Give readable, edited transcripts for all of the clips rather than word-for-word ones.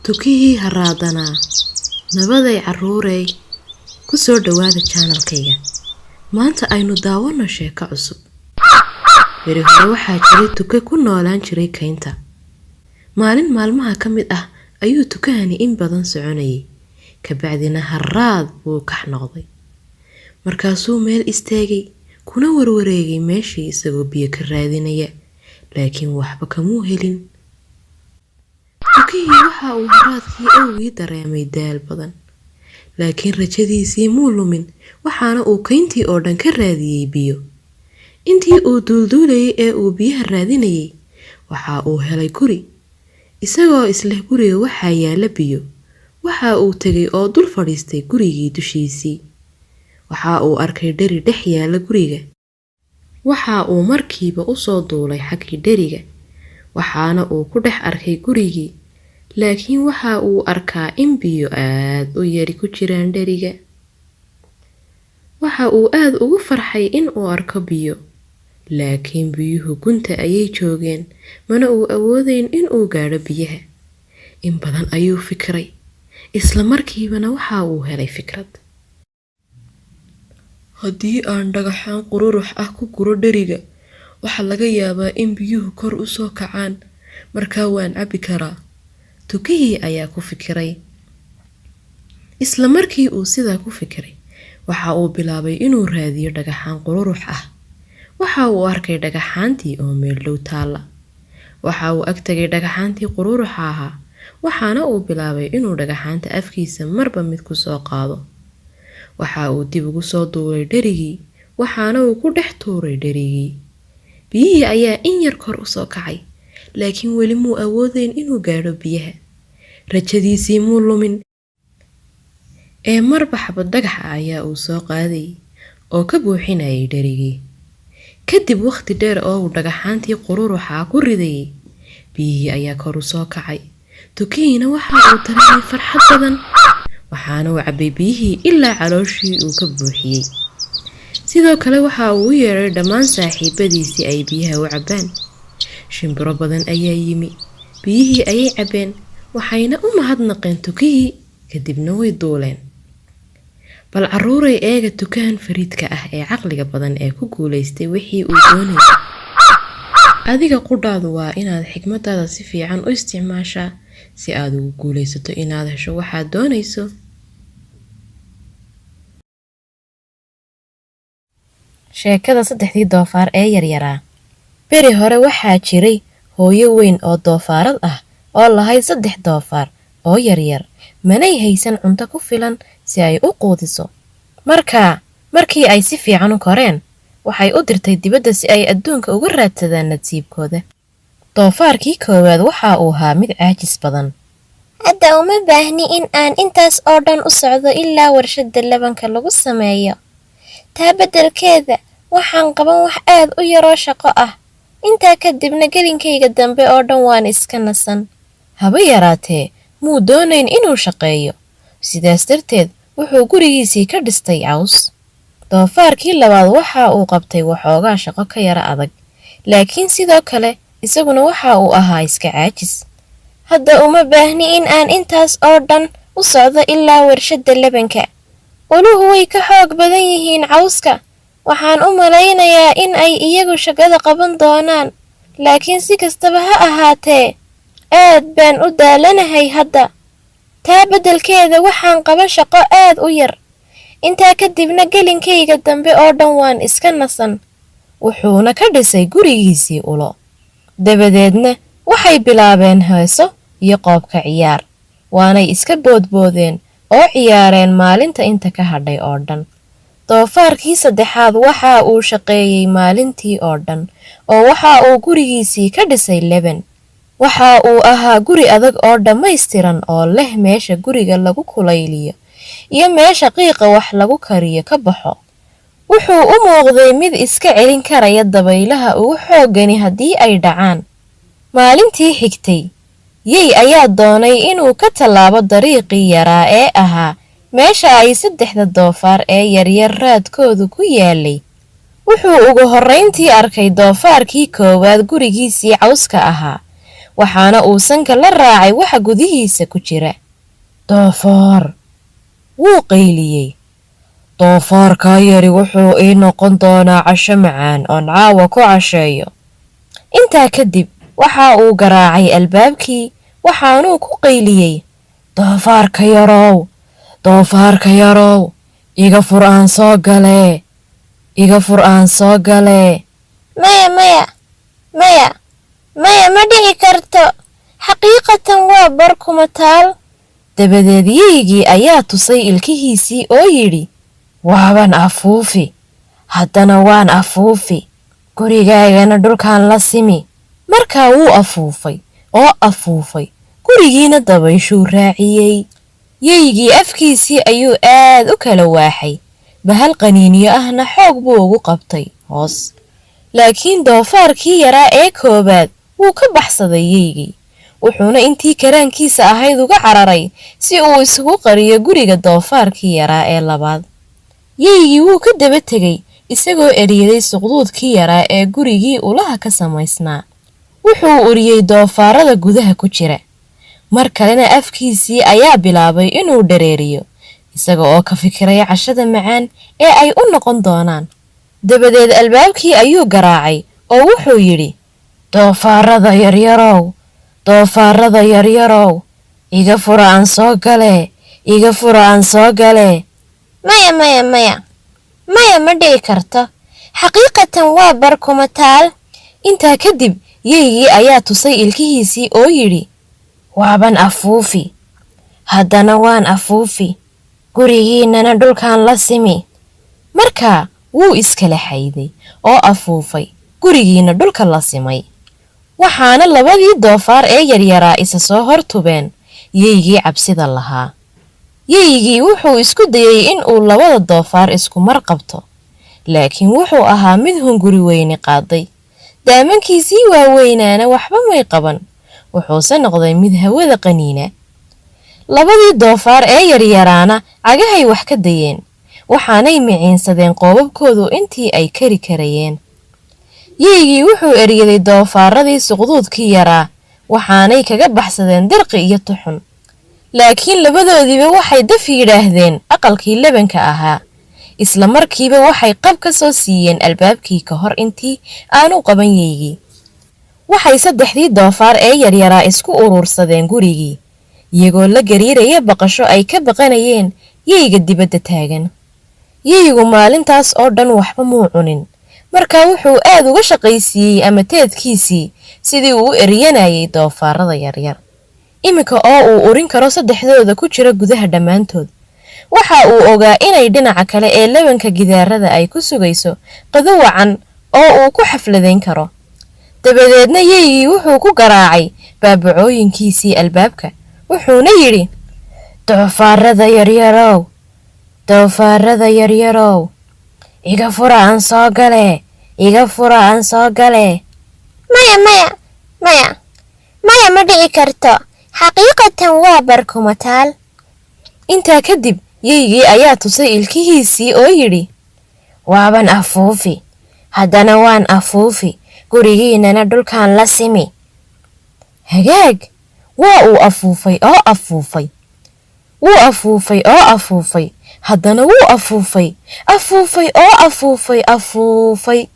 Tukihii haraadanaa nabaday carruurey ku soo dhawaada channelkayga. Maanta aynu daawano sheeko cusub. Beri hore waxaa jiray tuke ku noolaan jiray kaynta. Maalin maalmaha ka mid ah ayuu tukahani in badan soconayay. Kabacdina haraad buu kax noqday. Markaasuu meel istaagay kuna warwareegay meeshii isagoo biyo ka raadinaya, laakiin waxba kamuu helin. Tukihii waxa uu haraadkii awgii dareemay daal badan, laakiin rajadiisii muu lumin, waxaana uu kayntii oo dhan ka raadiyay biyo. Intii uu duulduulayay ee uu biyaha raadinayay, waxa uu helay guri. Isagoo isleh guriga waxaa yaala biyo, waxa uu tagay oo dul fadhiistay gurigii dushiisii. Waxa uu arkay dheri dhex yaala guriga. Waxa uu markiiba u soo duulay xaggii dheriga, waxaana uu ku dhex arkay gurigii, laakiin waxa uu arkaa in biyo aad u yari ku jiraan dheriga. Waxa uu aad ugu farxay in uu arko biyo, laakiin biyuhu gunta ayay joogeen, mana uu awoodayn in uu gaadho biyaha. In badan ayuu fikray, isla markiibana waxa uu helay fikrad. Haddii aan dhagaxaan qururux ah ku guro dheriga, waxa laga yaabaa in biyuhu kor u soo kacaan, markaa waan cabbi karaa. Tukihii ayaa ku fikiray. Isla markii uu sidaa ku fikiray, waxa uu bilaabay inuu raadiyo dhagaxaan qururux ah. Waxa uu arkay dhagaxaantii oo meel dhow taala. Waxa uu ag tagay dhagaxaantii qururuxa ahaa, waxaana uu bilaabay inuu dhagaxaanta afkiisa marba mid ku soo qaado. Waxa uu dib ugu soo duulay dherigii, waxaana uu ku dhex tuuray dherigii. Biyihii ayaa in yar kor u soo kacay, laakiin weli muu awoodayn inuu gaadho biyaha. Rajadiisii muu lumin, ee marba xabad dhagax ah ayaa uu soo qaaday oo ka buuxinayay dherigii. Kadib waqti dheer oo uu dhagaxaantii qururuxa ku ridayay, biyihii ayaa kor u soo kacay. Tukihiina waxa uu dareemay farxad badan, waxaana uu cabbay biyihii ilaa calooshii uu ka buuxiyay. Sidoo kale waxa uu u yeeray dhammaan saaxiibadiisii ay biyaha u cabbaan. Shimbiro badan ayaa yimi, biyihii ayay cabbeen, waxayna u mahadnaqeen tukihii, kadibna way duuleen. Bal carruuray eega tukahan fariidka ah ee caqliga badan ee ku guulaystay wixii uu doonayay. Adiga qudhaadu waa inaad xikmadaada si fiican u isticmaashaa si aad ugu guulaysato inaad hesho waxaad doonayso. Sheekada saddexdii doofaar ee yaryaraa. Beri hore waxaa jiray hooyo weyn oo doofaarad ah oo lahayd 3 doofaar oo yaryar, manay haysan cunto ku filan si ay u quudiso. Markii ay si fiican u koreen, waxay u dirtay dibadda si ay adduunka uga raadsadaan nasiibkooda. Doofaarkii koowaad waxa uu ahaa mid caajis badan. Hadda uma baahni in aan intaas oo dhan u socdo ilaa warshadda labanka lagu sameeyo. Taa beddelkeeda waxaan qaban wax aad u yaroo shaqo ah. Intaa kadibna gelinkayga dambe oo dhan waan iska nasan. Haba yaraatee, muu doonayn inuu shaqeeyo. Sidaas darteed wuxuu gurigiisii ka dhistay caws. Doofaarkii labaad waxa uu qabtay waxoogaa shaqo ka yara adag, laakiin sidoo kale isaguna waxa uu ahaa iska caajis. Hadda uma baahni in aan intaas oo dhan u socdo ilaa warshadda labanka. Uluhu way ka xoog badan yihiin cawska. Waxaan u malaynayaa in ay iyagu shaqada qaban doonaan, laakiin si kastaba ha ahaatee, aad baan u daalanahay hadda. Taa beddelkeeda waxaan qaba shaqo aad u yar. Intaa kadibna gelinkayga dambe oo dhan waan iska nasan. Wuxuuna ka dhisay gurigiisii ulo. Dabadeedna waxay bilaabeen heeso iyo qoobka ciyaar. Waanay iska boodboodeen oo ciyaareen maalinta inta ka hadhay oo dhan. Doofaarkii saddexaad waxa uu shaqeeyay maalintii oo dhan, oo waxa uu gurigiisii ka dhisay leban. Waxa uu ahaa guri adag oo dhammaystiran oo leh meesha guriga lagu kulayliyo iyo meesha qiiqa wax lagu kariyo ka baxo. Wuxuu u muuqday mid iska celin karaya dabaylaha ugu xooggani haddii ay dhacaan. Maalintii xigtay, Yey ayaa doonay inuu ka tallaabo dariiqii yaraa ee ahaa meesha ay 3 doofaar ee yaryar raadkoodu ku yaalay. Wuxuu ugu horrayntii arkay doofaarkii koowaad gurigiisii cawska ahaa. waxaana uu sanka la raacay waxa gudihiisa ku jira. Doofaar! Wuu qayliyey. Doofaarkaa yari wuxuu ii noqon doonaa casho macaan oon caawa ku casheeyo. Intaa kadib waxa uu garaacay albaabkii waxaanuu ku qayliyey, doofaarka yarow, doofaarka yarow, iga fur aan soo galee, iga fur aan soo galee. maya maya maya maya ma dhici karto, xaqiiqatan waa barkuma taal. Dabadeed yeygii ayaa tusay ilkihiisii oo yidhi, waaban afuufi, haddana waan afuufi, gurigaagana dhulkaan la simi. Markaa wuu afuufay oo afuufay, gurigiina dabayshuu raaciyey. Yeygii afkiisii ayuu aad u kala waaxay, bahal qaniinyo ahna xoog buu ugu qabtay hoos. Laakiin doofaarkii yaraa ee koowaad wuu ka baxsaday yeygii, wuxuuna intii karaankiisa ahayd uga cararay si uu isugu qariyo guriga doofaarkii yaraa ee labaad. Yeygii wuu ka daba tegey isagoo eryaday suqduudkii yaraa ee gurigii ulaha ka samaysnaa. Wuxuu uriyey doofaarada gudaha ku jira. Mar kalena afkiisii ayaa bilaabay inuu dhareeriyo, isaga oo ka fikiray cashada macaan ee ay u noqon doonaan. Dabadeed albaabkii ayuu garaacay oo wuxuu yidhi, doofaarada yaryarow, doofaarada yaryarow, iga fura aan soo galee, iga fura aan soo galee. maya maya maya maya ma dhici karto, xaqiiqatan waa barkuma taal. Intaa kadib yeygii ayaa tusay ilkihiisii oo yidhi, waaban afuufi, haddana waan afuufi, gurigiinana dhulkaan la simi. Markaa wuu iskala xayday oo afuufay, gurigiina dhulka la simay. Waxaana labadii doofaar ee yaryaraa isa soo hor tubeen yeygii cabsida lahaa. Yeygii wuxuu isku dayey in uu labada doofaar isku mar qabto, laakiin wuxuu ahaa mid hunguri weyni qaaday. Daamankiisii waaweynaana waxba may qaban, wuxuuse noqday mid hawada qaniina. Labadii doofaar ee yaryaraana cagahay wax ka dayeen, waxaanay miciinsadeen qoobabkoodu intii ay kari karayeen. Yeygii wuxuu eryaday doofaaradii suqduudkii yaraa, waxaanay kaga baxsadeen dirqi iyo tuxun. Laakiin labadoodiiba waxay daf yidhaahdeen aqalkii labanka ahaa. Isla markiiba waxay qab ka soo siiyeen albaabkii ka hor intii aanu qaban yeygii. Waxay saddexdii doofaar ee yaryaraa isku urursadeen gurigii, iyagoo la gariiraya baqasho ay ka baqanayeen yeyga dibadda taagan. Yeygu maalintaas oo dhan waxba muu cunin, markaa wuxuu aad uga shaqaysiiyey amateedkiisii sidii uu u eryanayay doofaarada yaryar. Iminka oo uu urin karo saddexdooda ku jira gudaha dhammaantood, waxa uu ogaa inay dhinaca kale ee labanka gidaarada ay ku sugayso qado wacan oo uu ku xafladayn karo. Dabadeedna yeygii wuxuu ku garaacay baabacooyinkiisii albaabka, wuxuuna yidhi, doofaarada yaryarow, doofaarada yaryarow, iga fura aan soo galee, iga fura aan soo galee. maya maya maya maya ma dhici karto, xaqiiqatan waa barkuma taal. Intaa kadib yeygii ayaa tusay ilkihiisii oo yidhi, waaban afuufi, haddana waan afuufi, gurigiinana dhulkaan la simi. Hagaag! Waa uu afuufay oo afuufay, wuu afuufay oo afuufay, haddana wuu afuufay, afuufay oo afuufay, afuufay.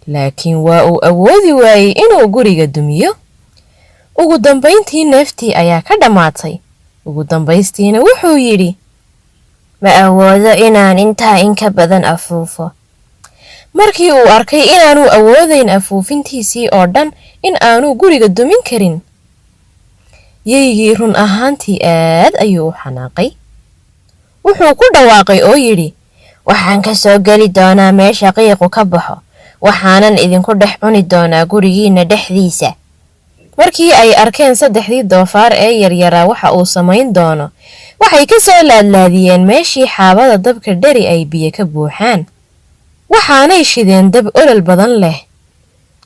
Laakiin waa uu awoodi waayey inuu guriga dumiyo. Ugu dambayntii neeftii ayaa ka dhammaatay. Ugu dambaystiina wuxuu yidhi, ma awoodo inaan intaa in ka badan afuufo. Markii uu arkay inaanu awoodayn afuufintiisii oo dhan in aanu guriga dumin karin, yeygii run ahaantii aad ayuu u xanaaqay. Wuxuu ku dhawaaqay oo yidhi, waxaan ka soo geli doonaa meesha qiiqu ka baxo, waxaanan idinku dhex cuni doonaa gurigiina dhexdiisa. Markii ay arkeen saddexdii doofaar ee yaryaraa waxa uu samayn doono, waxay ka soo laadlaadiyeen meeshii xaabada dabka dheri ay biyo ka buuxaan, waxaanay shideen dab olol badan leh.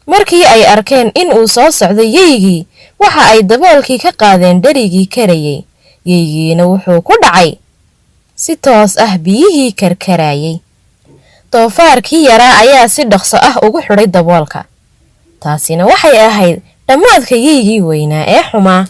Markii ay arkeen in uu soo socdo yeygii, waxa ay daboolkii ka qaadeen dherigii karayay. Yeygiina wuxuu ku dhacay si toos ah biyihii karkarayay. Doofaarkii yaraa ayaa si dhaqso ah ugu xidhay daboolka. Taasina waxay ahayd dhammaadkayaygii weynaa ee xumaa.